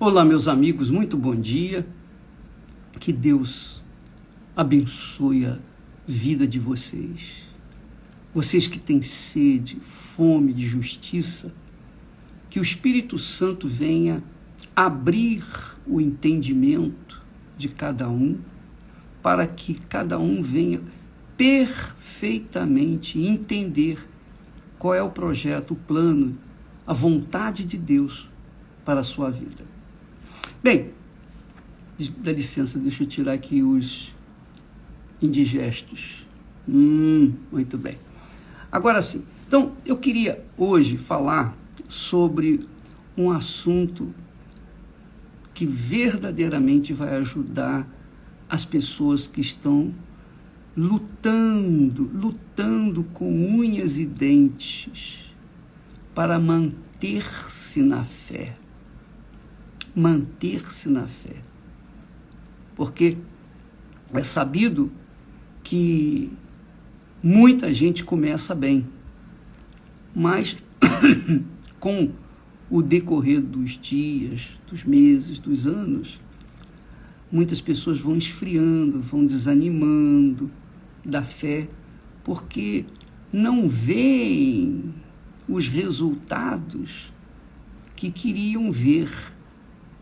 Olá, meus amigos, muito bom dia. Que Deus abençoe a vida de vocês. Vocês que têm sede, fome de justiça, que o Espírito Santo venha abrir o entendimento de cada um, para que cada um venha perfeitamente entender qual é o projeto, o plano, a vontade de Deus para a sua vida. Bem, dá licença, deixa eu tirar aqui os indigestos. Muito bem. Agora sim, então eu queria hoje falar sobre um assunto que verdadeiramente vai ajudar as pessoas que estão lutando com unhas e dentes para manter-se na fé. Manter-se na fé. Porque é sabido que muita gente começa bem, mas com o decorrer dos dias, dos meses, dos anos, muitas pessoas vão esfriando, vão desanimando da fé, porque não veem os resultados que queriam ver,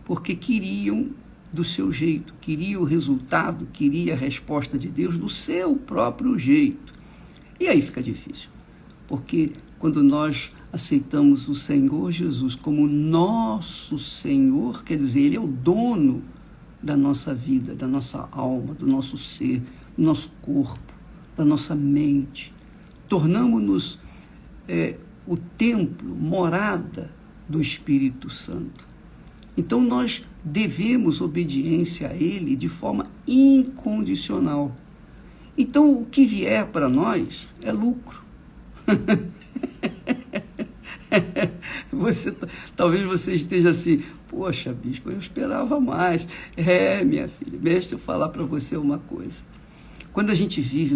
porque queriam do seu jeito, queria o resultado, queria a resposta de Deus do seu próprio jeito. E aí fica difícil, porque quando nós aceitamos o Senhor Jesus como nosso Senhor, quer dizer, Ele é o dono da nossa vida, da nossa alma, do nosso ser, do nosso corpo, da nossa mente. Tornamos-nos o templo, morada do Espírito Santo. Então nós devemos obediência a Ele de forma incondicional. Então o que vier para nós é lucro. Talvez você esteja assim, poxa, bispo, eu esperava mais. Minha filha, deixa eu falar para você uma coisa. Quando a gente vive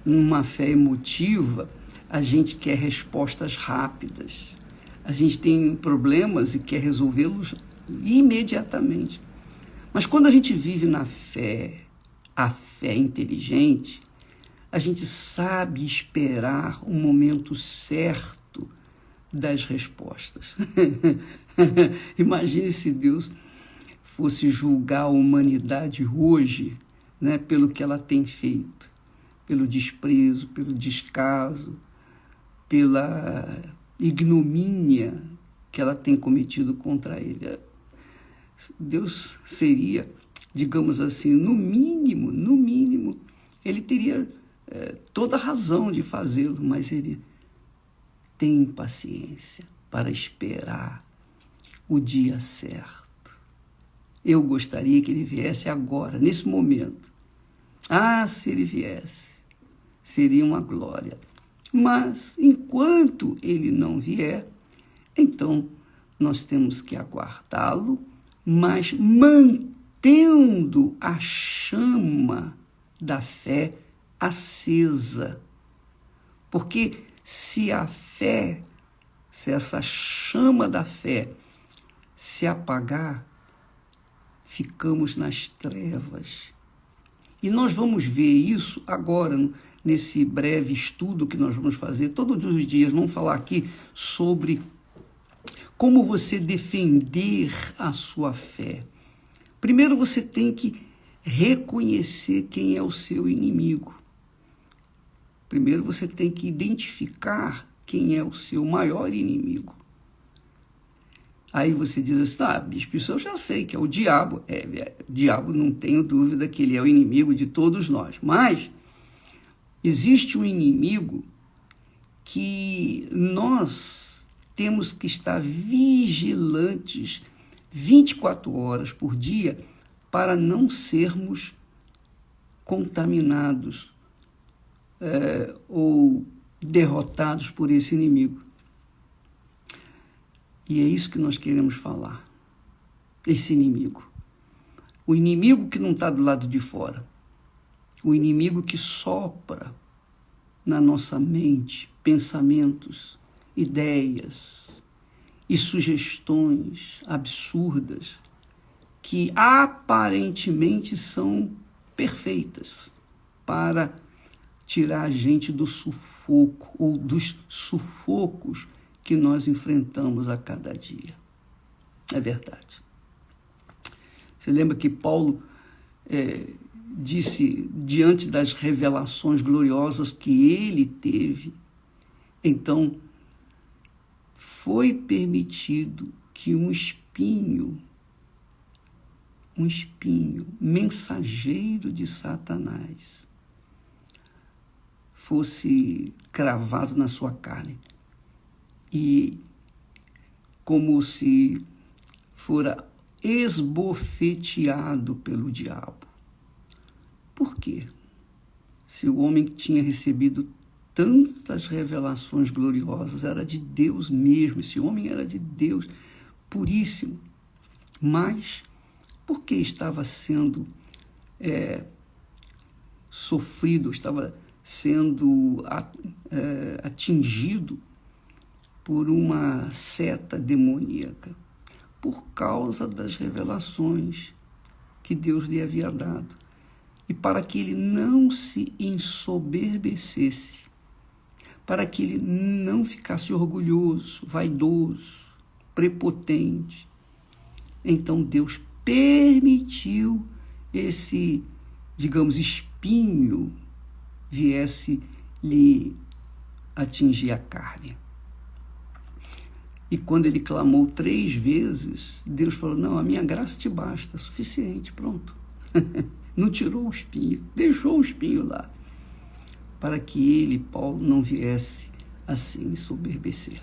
numa fé emotiva, a gente quer respostas rápidas. A gente tem problemas e quer resolvê-los imediatamente. Mas quando a gente vive na fé, a fé inteligente, a gente sabe esperar o momento certo das respostas. Imagine se Deus fosse julgar a humanidade hoje, né, pelo que ela tem feito, pelo desprezo, pelo descaso, pela ignomínia que ela tem cometido contra ele. Deus seria, digamos assim, no mínimo, ele teria toda a razão de fazê-lo, mas ele tem paciência para esperar o dia certo. Eu gostaria que ele viesse agora, nesse momento. Se ele viesse, seria uma glória. Mas, enquanto ele não vier, então nós temos que aguardá-lo, mas mantendo a chama da fé acesa. Porque se essa chama da fé se apagar, ficamos nas trevas. E nós vamos ver isso agora, nesse breve estudo que nós vamos fazer todos os dias. Vamos falar aqui sobre como você defender a sua fé. Primeiro você tem que reconhecer quem é o seu inimigo. Primeiro você tem que identificar quem é o seu maior inimigo. Aí você diz assim, bispo, isso eu já sei que é o diabo. O diabo, não tenho dúvida que ele é o inimigo de todos nós. Mas existe um inimigo que nós temos que estar vigilantes 24 horas por dia para não sermos contaminados ou derrotados por esse inimigo. E é isso que nós queremos falar. Esse inimigo. O inimigo que não está do lado de fora. O inimigo que sopra na nossa mente pensamentos, ideias e sugestões absurdas que aparentemente são perfeitas para tirar a gente do sufoco ou dos sufocos que nós enfrentamos a cada dia. É verdade. Você lembra que Paulo disse, diante das revelações gloriosas que ele teve, então foi permitido que um espinho, mensageiro de Satanás, fosse cravado na sua carne e como se fora esbofeteado pelo diabo. Por quê? Se o homem que tinha recebido tantas revelações gloriosas era de Deus mesmo, esse homem era de Deus puríssimo, mas por que estava sendo sofrido, estava sendo atingido por uma seta demoníaca? Por causa das revelações que Deus lhe havia dado. E para que ele não se ensoberbecesse, para que ele não ficasse orgulhoso, vaidoso, prepotente. Então Deus permitiu esse, digamos, espinho viesse lhe atingir a carne. E quando ele clamou 3 vezes, Deus falou, não, a minha graça te basta, suficiente, pronto. Não tirou o espinho, deixou o espinho lá, para que ele, Paulo, não viesse assim ensoberbecer.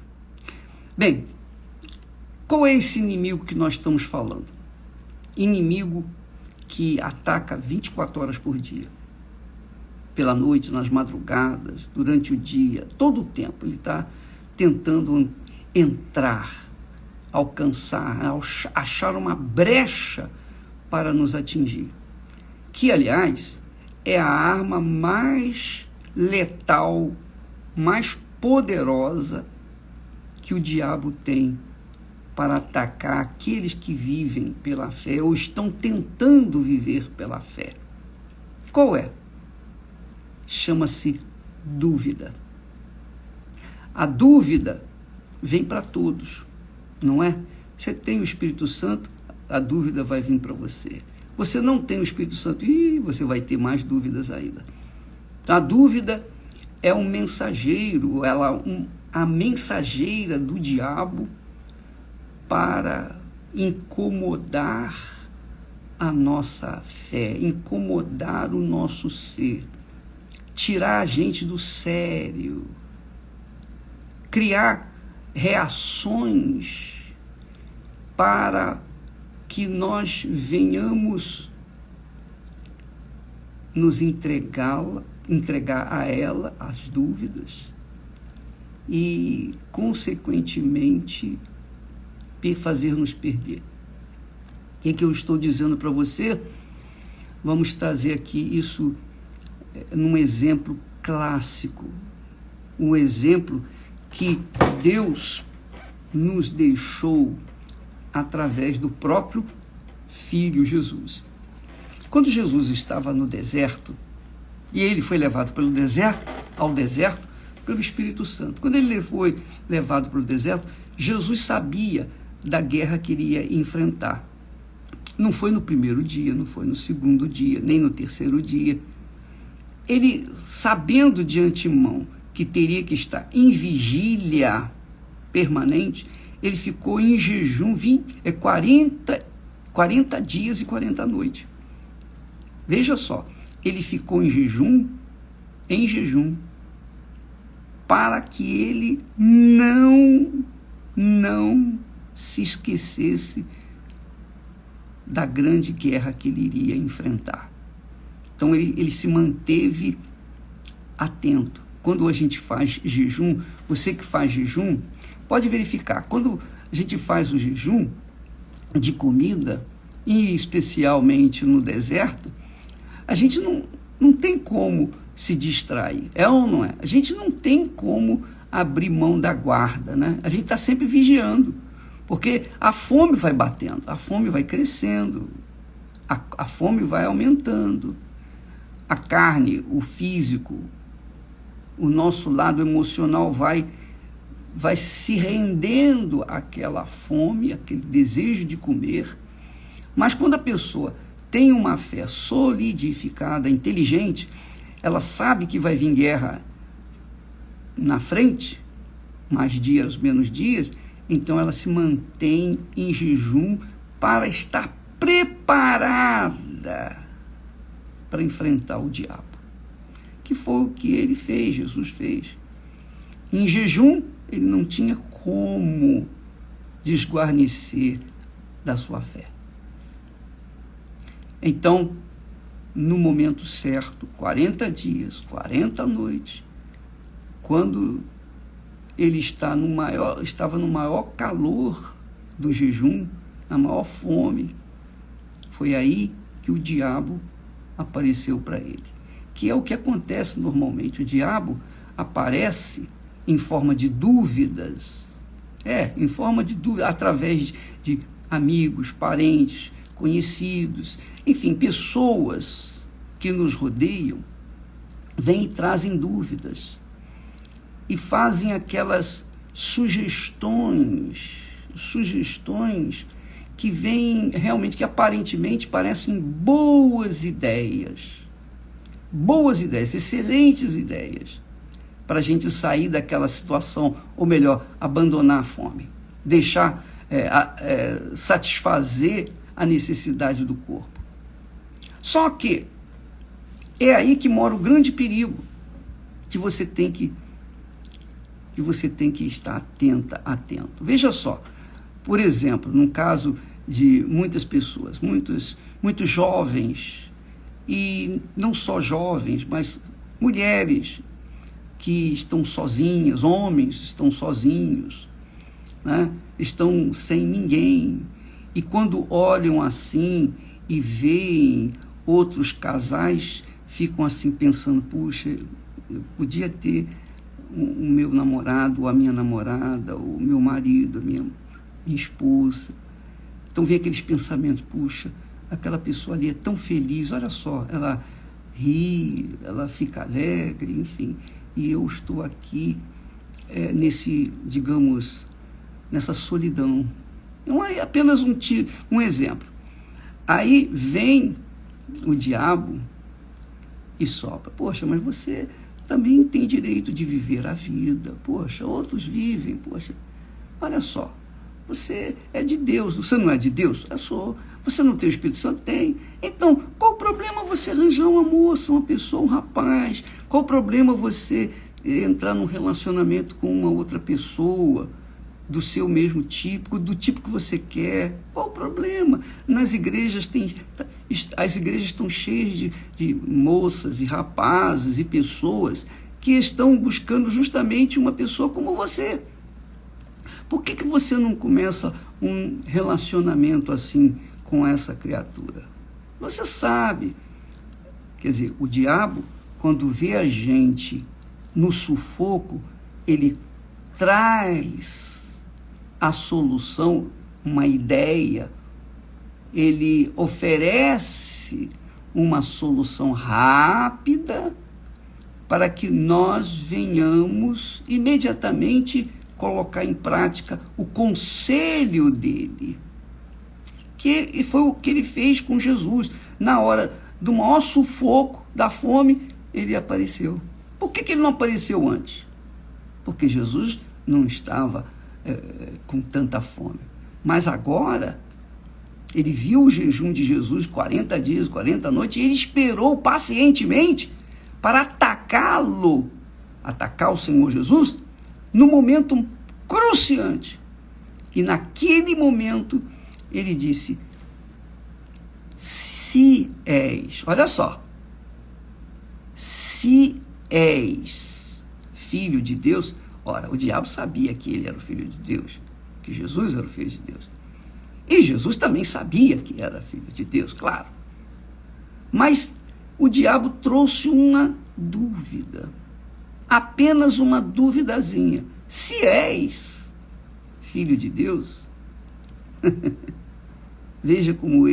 Bem, qual é esse inimigo que nós estamos falando? Inimigo que ataca 24 horas por dia, pela noite, nas madrugadas, durante o dia, todo o tempo. Ele está tentando entrar, alcançar, achar uma brecha para nos atingir. Que, aliás, é a arma mais letal, mais poderosa que o diabo tem para atacar aqueles que vivem pela fé ou estão tentando viver pela fé. Qual é? Chama-se dúvida. A dúvida vem para todos, não é? Você tem o Espírito Santo, a dúvida vai vir para você. Você não tem o Espírito Santo, você vai ter mais dúvidas ainda. A dúvida é um mensageiro, a mensageira do diabo para incomodar a nossa fé, incomodar o nosso ser, tirar a gente do sério, criar reações para que nós venhamos nos entregar a ela as dúvidas e, consequentemente, fazer-nos perder. O que é que eu estou dizendo para você? Vamos trazer aqui isso num exemplo clássico, um exemplo que Deus nos deixou através do próprio Filho Jesus. Quando Jesus estava no deserto, e ele foi levado ao deserto pelo Espírito Santo. Quando ele foi levado para o deserto, Jesus sabia da guerra que iria enfrentar. Não foi no primeiro dia, não foi no segundo dia, nem no terceiro dia. Ele, sabendo de antemão que teria que estar em vigília permanente, ele ficou em jejum 40 dias e 40 noites. Veja só, ele ficou em jejum, para que ele não se esquecesse da grande guerra que ele iria enfrentar. Então ele se manteve atento. Quando a gente faz jejum, você que faz jejum, pode verificar, quando a gente faz o jejum de comida, e especialmente no deserto, a gente não tem como se distrair, é ou não é? A gente não tem como abrir mão da guarda, né? A gente está sempre vigiando, Porque a fome vai batendo, a fome vai crescendo, a fome vai aumentando. A carne, o físico, o nosso lado emocional vai se rendendo àquela fome, aquele desejo de comer. Mas quando a pessoa tem uma fé solidificada, inteligente, ela sabe que vai vir guerra na frente, mais dias, menos dias, então ela se mantém em jejum para estar preparada para enfrentar o diabo. Que foi o que ele fez, Jesus fez. Em jejum, ele não tinha como desguarnecer da sua fé. Então, no momento certo, 40 dias, 40 noites, quando ele estava no maior calor do jejum, na maior fome, foi aí que o diabo apareceu para ele. Que é o que acontece normalmente. O diabo aparece em forma de dúvidas. Em forma de dúvida, através de amigos, parentes, conhecidos, enfim, pessoas que nos rodeiam, vêm e trazem dúvidas e fazem aquelas sugestões que vêm realmente, que aparentemente parecem boas ideias, excelentes ideias, para a gente sair daquela situação, ou melhor, abandonar a fome, deixar, satisfazer a necessidade do corpo. Só que é aí que mora o grande perigo, que você tem que estar atento. Veja só, por exemplo, no caso de muitas pessoas, muitos jovens, e não só jovens, mas mulheres que estão sozinhas, homens estão sozinhos, né? Estão sem ninguém, e quando olham assim e veem outros casais, ficam assim pensando, puxa, eu podia ter o meu namorado, ou a minha namorada, o meu marido, a minha esposa. Então vem aqueles pensamentos, puxa, aquela pessoa ali é tão feliz, olha só, ela ri, ela fica alegre, enfim, e eu estou aqui nessa solidão. Não é apenas um exemplo. Aí vem o diabo e sopra, poxa, mas você também tem direito de viver a vida, poxa, outros vivem, poxa, olha só, você é de Deus, você não é de Deus? Eu sou. Você não tem o Espírito Santo? Tem. Então, qual o problema você arranjar uma moça, uma pessoa, um rapaz? Qual o problema você entrar num relacionamento com uma outra pessoa do seu mesmo tipo, do tipo que você quer? Qual o problema? Nas igrejas as igrejas estão cheias de moças e rapazes e pessoas que estão buscando justamente uma pessoa como você. Por que você não começa um relacionamento assim com essa criatura? Você sabe. Quer dizer, o diabo, quando vê a gente no sufoco, ele traz a solução, uma ideia, ele oferece uma solução rápida para que nós venhamos imediatamente colocar em prática o conselho dele. E foi o que ele fez com Jesus. Na hora do maior sufoco, da fome, ele apareceu. Por que ele não apareceu antes? Porque Jesus não estava com tanta fome. Mas agora, ele viu o jejum de Jesus, 40 dias, 40 noites, e ele esperou pacientemente para atacar o Senhor Jesus, no momento cruciante. E naquele momento, ele disse, se és, olha só, se és filho de Deus. Ora, o diabo sabia que ele era o filho de Deus, que Jesus era o filho de Deus. E Jesus também sabia que era filho de Deus, claro. Mas o diabo trouxe uma dúvida, apenas uma duvidazinha. Se és filho de Deus, Veja como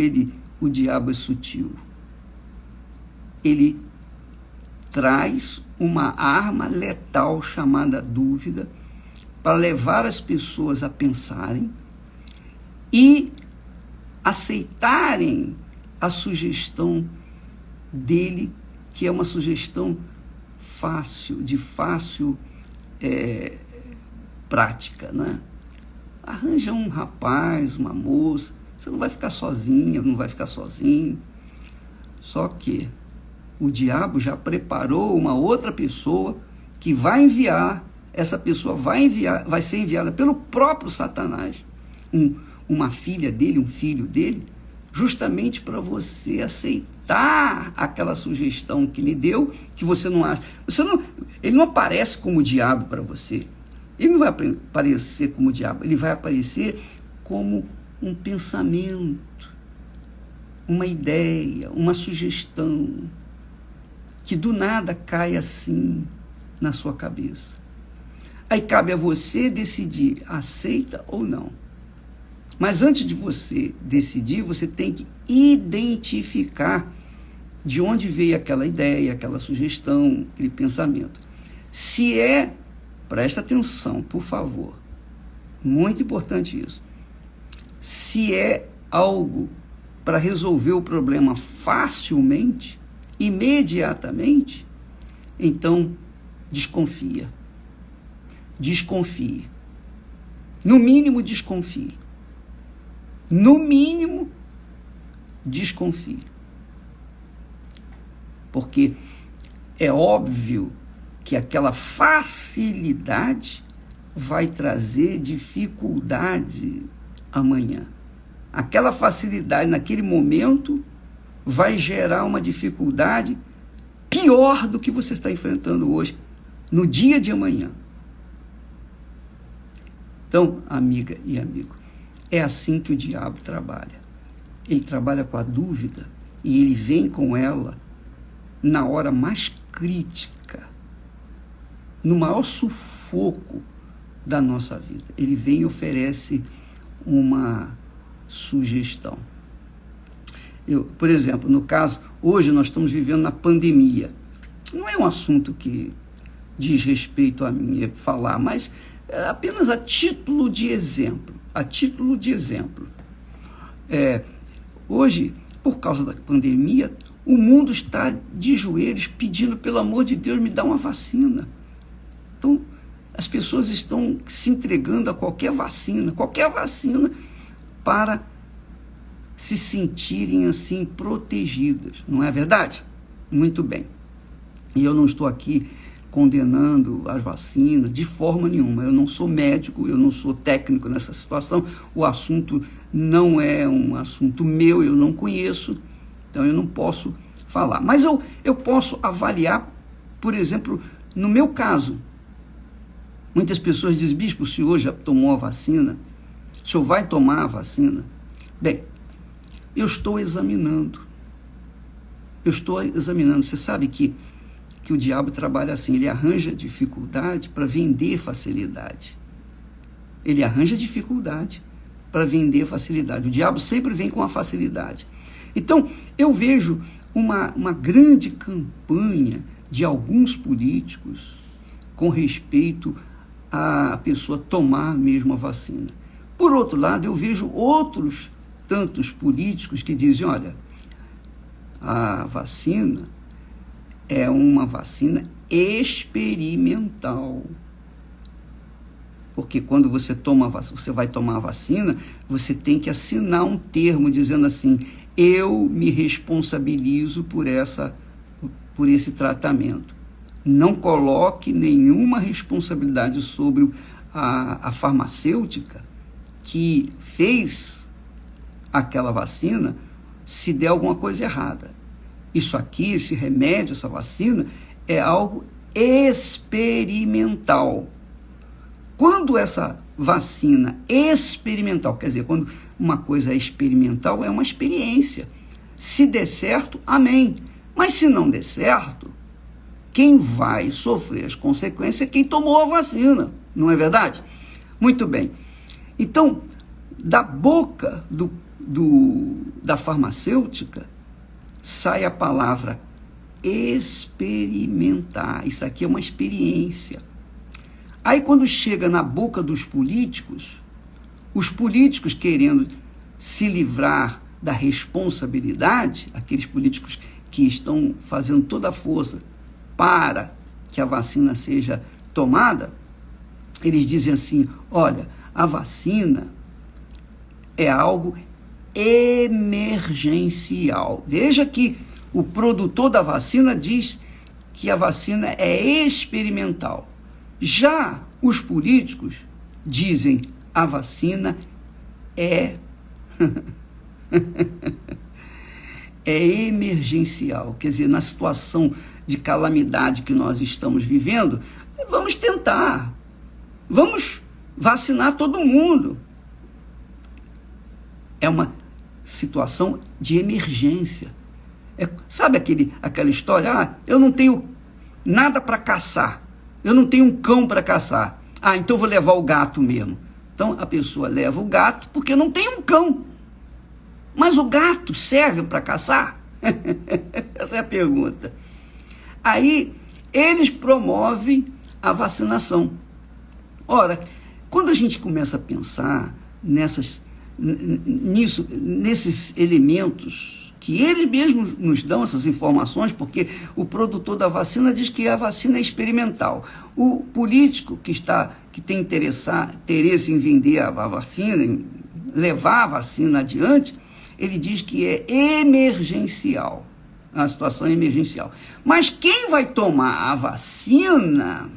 o diabo é sutil. Ele traz uma arma letal chamada dúvida para levar as pessoas a pensarem e aceitarem a sugestão dele, que é uma sugestão de fácil prática, né? Arranja um rapaz, uma moça, você não vai ficar sozinha, não vai ficar sozinho. Só que o diabo já preparou uma outra pessoa que vai enviar, essa pessoa vai ser enviada pelo próprio Satanás, uma filha dele, um filho dele, justamente para você aceitar aquela sugestão que lhe deu, que você não acha. Ele não aparece como diabo para você. Ele não vai aparecer como diabo, ele vai aparecer como um pensamento, uma ideia, uma sugestão, que do nada cai assim na sua cabeça. Aí cabe a você decidir, aceita ou não. Mas antes de você decidir, você tem que identificar de onde veio aquela ideia, aquela sugestão, aquele pensamento. Se presta atenção, por favor, muito importante isso. Se é algo para resolver o problema facilmente, imediatamente, então desconfia. Desconfie. No mínimo, desconfie. No mínimo, desconfie. Porque é óbvio que aquela facilidade vai trazer dificuldade amanhã. Aquela facilidade naquele momento vai gerar uma dificuldade pior do que você está enfrentando hoje, no dia de amanhã. Então, amiga e amigo, é assim que o diabo trabalha. Ele trabalha com a dúvida e ele vem com ela na hora mais crítica, no maior sufoco da nossa vida. Ele vem e oferece uma sugestão. Por exemplo, no caso, hoje nós estamos vivendo na pandemia. Não é um assunto que diz respeito a mim falar, mas apenas a título de exemplo. Hoje, por causa da pandemia, o mundo está de joelhos pedindo, pelo amor de Deus, me dá uma vacina. Então, as pessoas estão se entregando a qualquer vacina para se sentirem assim protegidas, não é verdade? Muito bem. E eu não estou aqui condenando as vacinas de forma nenhuma. Eu não sou médico, eu não sou técnico nessa situação. O assunto não é um assunto meu, eu não conheço, então eu não posso falar. Mas eu posso avaliar, por exemplo, no meu caso. Muitas pessoas dizem, bispo, o senhor já tomou a vacina? O senhor vai tomar a vacina? Bem, eu estou examinando. Você sabe que o diabo trabalha assim, ele arranja dificuldade para vender facilidade. O diabo sempre vem com a facilidade. Então, eu vejo uma grande campanha de alguns políticos com respeito à pessoa tomar mesmo a vacina. Por outro lado, eu vejo outros tantos políticos que dizem, olha, a vacina é uma vacina experimental. Porque quando você vai tomar a vacina, você tem que assinar um termo dizendo assim, eu me responsabilizo por esse tratamento. Não coloque nenhuma responsabilidade sobre a farmacêutica que fez aquela vacina se der alguma coisa errada. Isso aqui, esse remédio, essa vacina, é algo experimental. Quando essa vacina experimental, quer dizer, quando uma coisa é experimental, é uma experiência. Se der certo, amém. Mas se não der certo, quem vai sofrer as consequências é quem tomou a vacina, não é verdade? Muito bem. Então, da boca da farmacêutica sai a palavra experimentar. Isso aqui é uma experiência. Aí quando chega na boca dos políticos, os políticos querendo se livrar da responsabilidade, aqueles políticos que estão fazendo toda a força para que a vacina seja tomada, eles dizem assim: olha, a vacina é algo emergencial. Veja que o produtor da vacina diz que a vacina é experimental. Já os políticos dizem a vacina é é emergencial. Quer dizer, na situação de calamidade que nós estamos vivendo, vamos tentar, vamos vacinar todo mundo. É uma situação de emergência. Sabe aquela história? Eu não tenho nada para caçar, eu não tenho um cão para caçar. Então vou levar o gato mesmo. Então a pessoa leva o gato porque não tem um cão. Mas o gato serve para caçar? Essa é a pergunta. Aí eles promovem a vacinação. Ora, quando a gente começa a pensar nesses elementos que eles mesmos nos dão essas informações, porque o produtor da vacina diz que a vacina é experimental. O político que tem interesse em vender a vacina, em levar a vacina adiante, ele diz que é emergencial, a situação é emergencial. Mas quem vai tomar a vacina,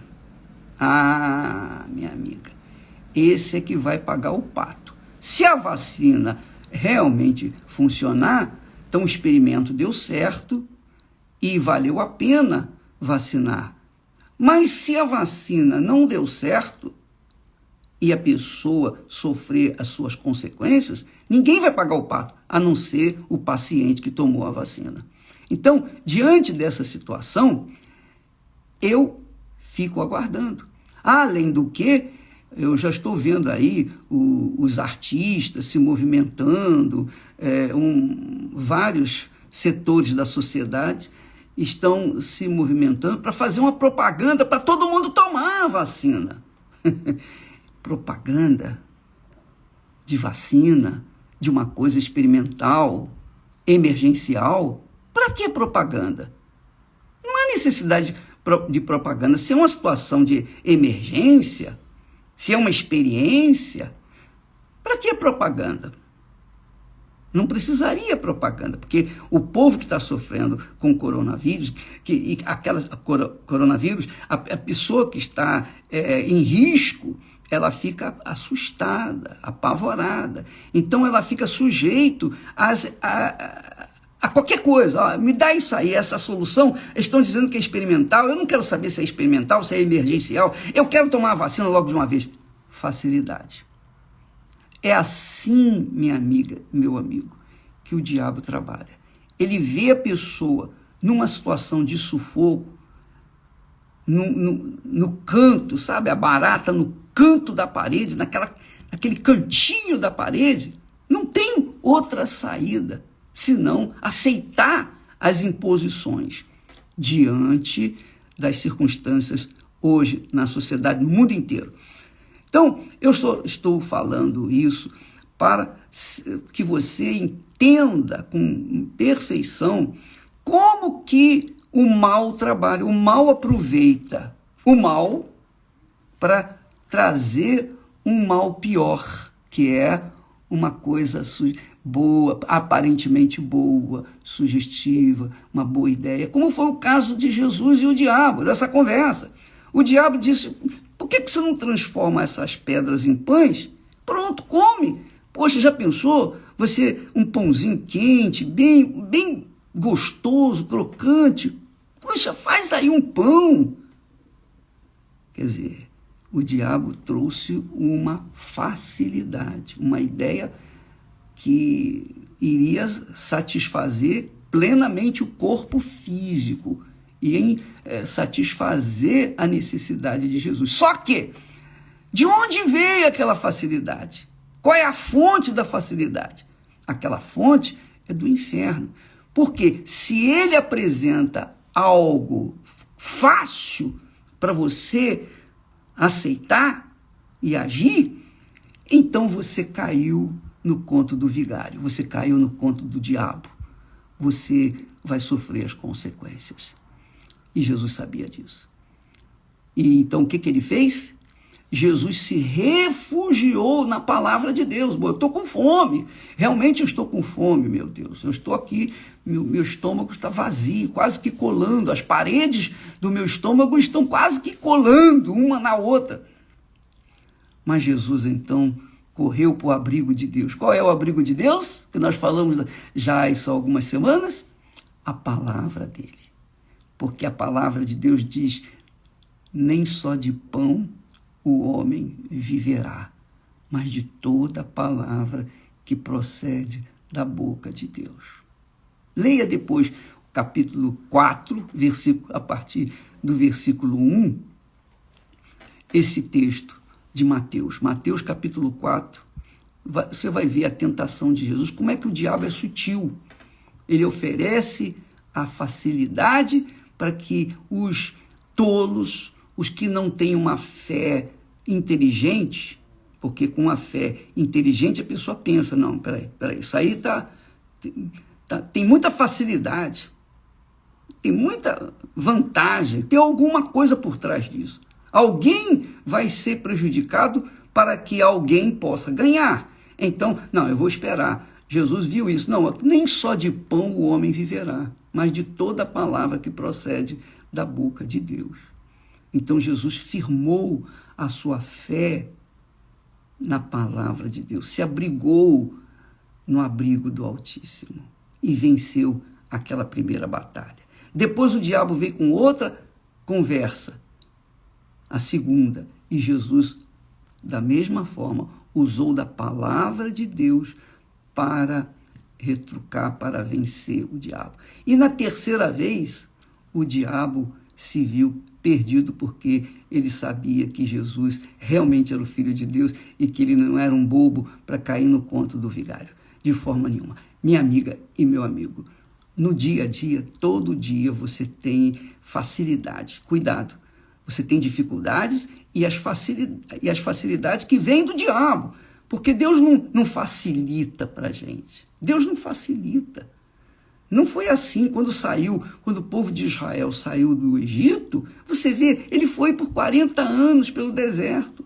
minha amiga, esse é que vai pagar o pato. Se a vacina realmente funcionar, então o experimento deu certo e valeu a pena vacinar. Mas se a vacina não deu certo e a pessoa sofrer as suas consequências, ninguém vai pagar o pato, a não ser o paciente que tomou a vacina. Então, diante dessa situação, eu fico aguardando. Além do que, eu já estou vendo aí os artistas se movimentando, vários setores da sociedade estão se movimentando para fazer uma propaganda para todo mundo tomar a vacina. Propaganda de vacina, de uma coisa experimental, emergencial. Para que propaganda? Não há necessidade de propaganda. Se é uma situação de emergência, se é uma experiência, para que propaganda? Não precisaria propaganda, porque o povo que está sofrendo com o coronavírus, a pessoa que está em risco, ela fica assustada, apavorada. Então ela fica sujeito a qualquer coisa. Me dá isso aí, essa solução. Estão dizendo que é experimental. Eu não quero saber se é experimental, se é emergencial. Eu quero tomar a vacina logo de uma vez. Facilidade. É assim, minha amiga, meu amigo, que o diabo trabalha. Ele vê a pessoa numa situação de sufoco, no canto, sabe? A barata no canto da parede, naquele cantinho da parede. Não tem outra saída senão aceitar as imposições diante das circunstâncias hoje na sociedade, no mundo inteiro. Então, eu estou falando isso para que você entenda com perfeição como que o mal trabalha. O mal aproveita o mal para trazer um mal pior, que é uma coisa boa, aparentemente boa, sugestiva, uma boa ideia, como foi o caso de Jesus e o diabo, dessa conversa. O diabo disse: por que você não transforma essas pedras em pães? Pronto, come. Poxa, já pensou? Você, um pãozinho quente, bem gostoso, crocante. Poxa, faz aí um pão. Quer dizer, o diabo trouxe uma facilidade, uma ideia que iria satisfazer plenamente o corpo físico e em satisfazer a necessidade de Jesus. Só que, de onde veio aquela facilidade? Qual é a fonte da facilidade? Aquela fonte é do inferno. Porque se ele apresenta algo fácil para você aceitar e agir, então você caiu no conto do vigário, você caiu no conto do diabo. Você vai sofrer as consequências. E Jesus sabia disso. E então o que ele fez? Jesus se refugiou na palavra de Deus. Eu estou com fome, realmente eu estou com fome, meu Deus. Eu estou aqui, meu estômago está vazio, quase que colando. As paredes do meu estômago estão quase que colando uma na outra. Mas Jesus então correu para o abrigo de Deus. Qual é o abrigo de Deus? Que nós falamos já isso há algumas semanas. A palavra dele. Porque a palavra de Deus diz, nem só de pão o homem viverá, mas de toda palavra que procede da boca de Deus. Leia depois o capítulo 4, a partir do versículo 1, esse texto de Mateus. Mateus capítulo 4, você vai ver a tentação de Jesus, como é que o diabo é sutil. Ele oferece a facilidade para que os tolos, os que não têm uma fé inteligente, porque com a fé inteligente a pessoa pensa, não, peraí, isso aí tem muita facilidade, tem muita vantagem, tem alguma coisa por trás disso. Alguém vai ser prejudicado para que alguém possa ganhar. Então, não, eu vou esperar. Jesus viu isso. Não, nem só de pão o homem viverá, mas de toda a palavra que procede da boca de Deus. Então Jesus firmou a sua fé na palavra de Deus, se abrigou no abrigo do Altíssimo e venceu aquela primeira batalha. Depois o diabo veio com outra conversa, a segunda, e Jesus, da mesma forma, usou da palavra de Deus para retrucar, para vencer o diabo. E na terceira vez, o diabo se viu perdido, porque ele sabia que Jesus realmente era o Filho de Deus e que ele não era um bobo para cair no conto do vigário, de forma nenhuma. Minha amiga e meu amigo, no dia a dia, todo dia você tem facilidades. Cuidado, você tem dificuldades e as facilidades que vêm do diabo, porque Deus não facilita para a gente. Deus não facilita. Não foi assim quando o povo de Israel saiu do Egito. Você vê, ele foi por 40 anos pelo deserto.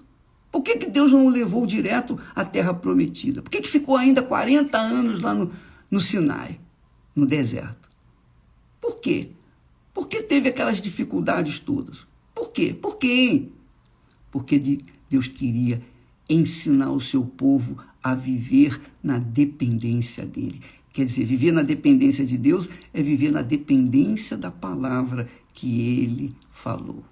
Por que Deus não o levou direto à terra prometida? Por que ficou ainda 40 anos lá no Sinai, no deserto? Por quê? Por que teve aquelas dificuldades todas? Por quê? Por quê? Porque Deus queria ensinar o seu povo a viver na dependência dele. Quer dizer, viver na dependência de Deus é viver na dependência da palavra que ele falou.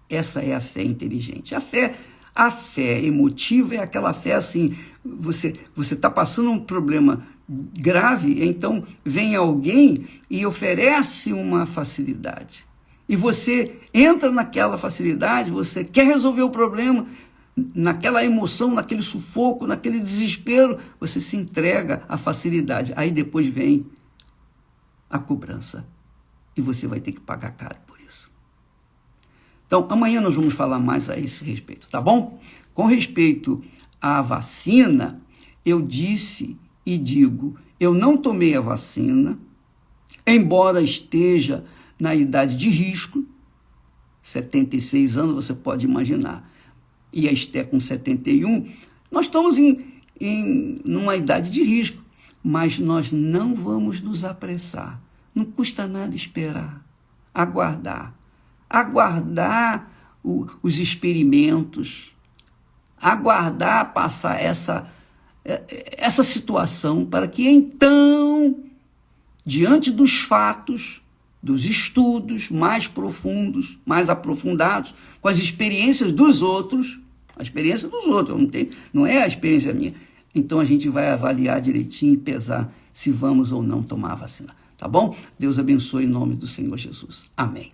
Essa é a fé inteligente. A fé emotiva é aquela fé assim, você está passando um problema grave, então vem alguém e oferece uma facilidade. E você entra naquela facilidade, você quer resolver o problema, naquela emoção, naquele sufoco, naquele desespero, você se entrega à facilidade. Aí depois vem a cobrança. E você vai ter que pagar caro por isso. Então, amanhã nós vamos falar mais a esse respeito, tá bom? Com respeito à vacina, eu disse e digo, eu não tomei a vacina, embora esteja na idade de risco, 76 anos, você pode imaginar, e a Esté com 71, nós estamos numa idade de risco, mas nós não vamos nos apressar. Não custa nada esperar, aguardar os experimentos, aguardar passar essa situação para que então, diante dos fatos, dos estudos mais profundos, mais aprofundados, com as experiências dos outros, não é a experiência minha. Então a gente vai avaliar direitinho e pesar se vamos ou não tomar a vacina. Tá bom? Deus abençoe em nome do Senhor Jesus. Amém.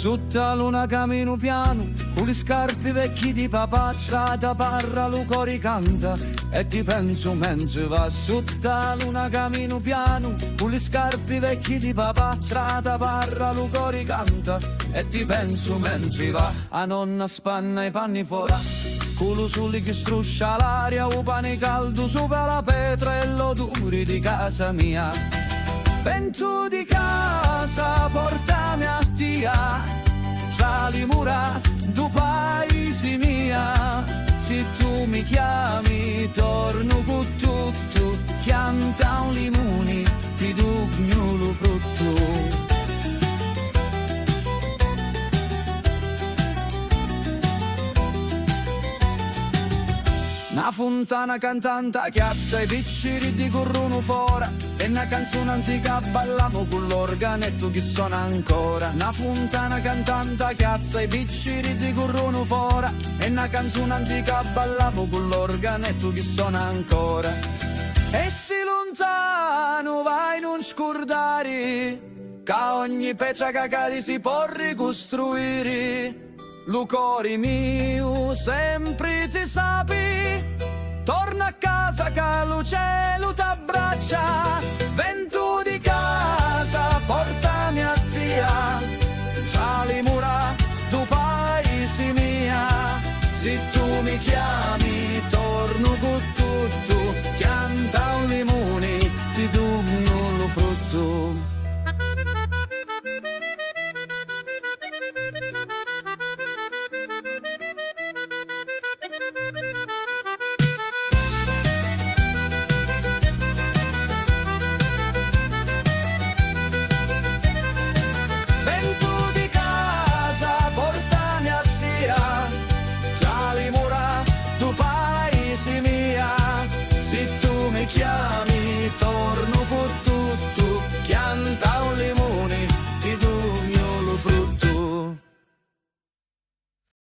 Sotto la luna cammino piano, con le scarpe vecchie di papà, strada parra, lo cori canta, e ti penso mentre va. Sotto la luna cammino piano, con le scarpe vecchie di papà, strada parra, lo cori canta, e ti penso mentre va. A nonna spanna i panni fuori, culo soli che struscia l'aria, o pane caldo sopra la pietra e l'odore di casa mia. Vento di casa, portami a tia, tra le mura du paese mia. Se tu mi chiami, torno con tutto, chianta un limone, ti do lo frutto. Una fontana cantante chiazza i picciri di corrono fuori, e una canzone antica ballamo con l'organetto che suona ancora. Una fontana cantante chiazza i picciri di corrono fuori, e una canzone antica ballamo con l'organetto che suona ancora. E se lontano vai non scordare, che ogni pezza cagati si può ricostruire. Lo cuore mio sempre ti sapi, torna a casa che lo cielo t'abbraccia. Vento di casa, portami a tia, tra le mura du paese mia. Se tu mi chiami, torno con te.